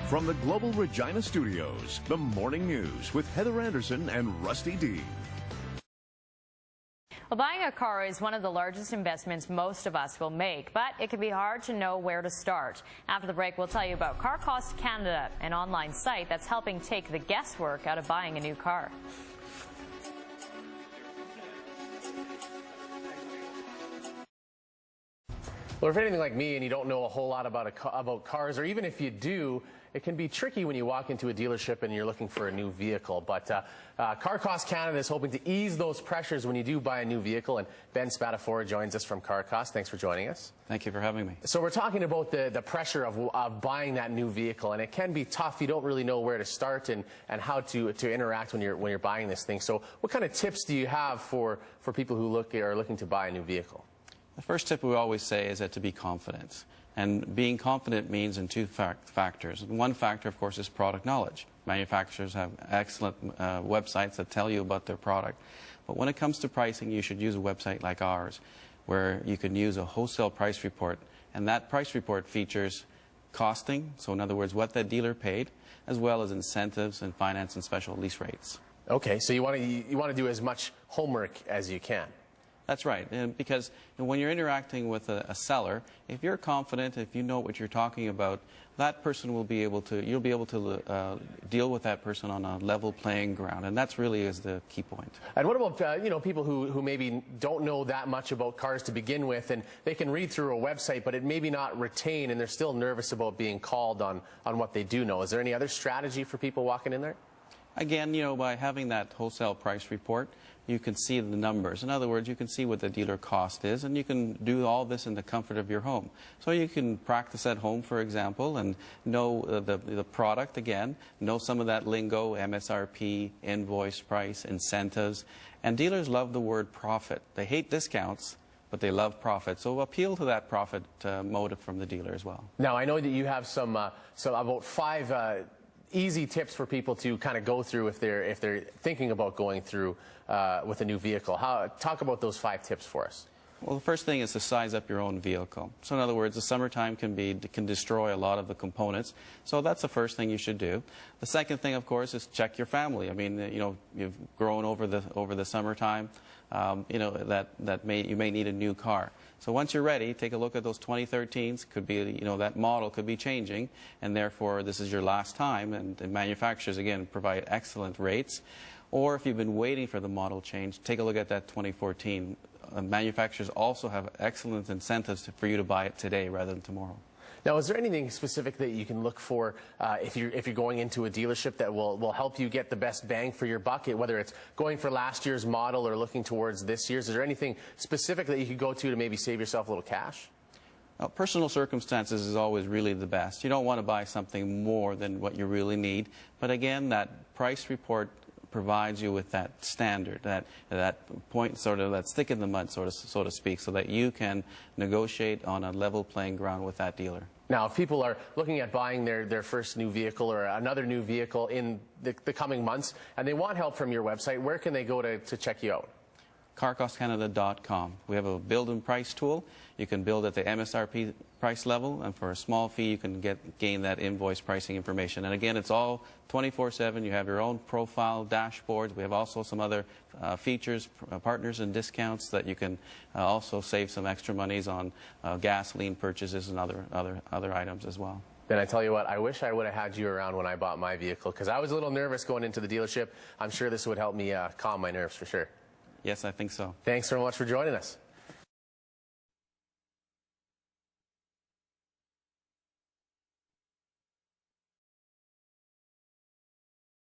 From the Global Regina Studios, the Morning News with Heather Anderson and Rusty D. Well, buying a car is one of the largest investments most of us will make, but it can be hard to know where to start. After the break, we'll tell you about Car Cost Canada, an online site that's helping take the guesswork out of buying a new car. Well, if you're anything like me and you don't know a whole lot about cars, or even if you do, it can be tricky when you walk into a dealership and you're looking for a new vehicle. But Car Cost Canada is hoping to ease those pressures when you do buy a new vehicle. And Ben Spadafora joins us from Car Cost. Thanks for joining us. Thank you for having me. So we're talking about the pressure of buying that new vehicle, and it can be tough. You don't really know where to start and how to interact when you're buying this thing. So what kind of tips do you have for people who are looking to buy a new vehicle? The first tip we always say is that to be confident. And being confident means in two factors. One factor, of course, is product knowledge. Manufacturers have excellent websites that tell you about their product. But when it comes to pricing, you should use a website like ours, where you can use a wholesale price report. And that price report features costing, so in other words, what that dealer paid, as well as incentives and finance and special lease rates. Okay, so you want to do as much homework as you can. That's right, and because when you're interacting with a seller, if you're confident, if you know what you're talking about, that person will be able to, you'll be able to deal with that person on a level playing ground, and that's really is the key point. And what about people who maybe don't know that much about cars to begin with, and they can read through a website, but it maybe not retain, and they're still nervous about being called on what they do know. Is there any other strategy for people walking in there? Again, by having that wholesale price report, you can see the numbers. In other words, you can see what the dealer cost is, and you can do all this in the comfort of your home. So you can practice at home, for example, and know the product again, know some of that lingo, MSRP, invoice price, incentives. And dealers love the word profit. They hate discounts, but they love profit. So appeal to that profit motive from the dealer as well. Now, I know that you have some about 5 easy tips for people to kind of go through if they're thinking about going through with a new vehicle. Talk about those 5 tips for us. Well, the first thing is to size up your own vehicle. So in other words, the summertime can destroy a lot of the components. So that's the first thing you should do. The second thing, of course, is check your family. I mean, you've grown over the summertime. You may need a new car. So once you're ready, take a look at those 2013s. Could be, that model could be changing, and therefore this is your last time. And the manufacturers, again, provide excellent rates. Or if you've been waiting for the model change, take a look at that 2014. Manufacturers also have excellent incentives for you to buy it today rather than tomorrow. Now, is there anything specific that you can look for if you're going into a dealership that will help you get the best bang for your buck, whether it's going for last year's model or looking towards this year's? Is there anything specific that you could go to maybe save yourself a little cash? Well, personal circumstances is always really the best. You don't want to buy something more than what you really need. But again, that price report provides you with that standard, that point, sort of that stick in the mud, so to speak, so that you can negotiate on a level playing ground with that dealer. Now, if people are looking at buying their first new vehicle or another new vehicle in the coming months, and they want help from your website, where can they go to check you out? CarCostCanada.com. We have a build and price tool. You can build at the MSRP price level, and for a small fee you can gain that invoice pricing information. And again, it's all 24/7. You have your own profile dashboards. We have also some other features, partners and discounts that you can also save some extra monies on gasoline purchases and other items as well. Then I tell you what, I wish I would have had you around when I bought my vehicle, because I was a little nervous going into the dealership. I'm sure this would help me calm my nerves for sure. Yes, I think so. Thanks so much for joining us.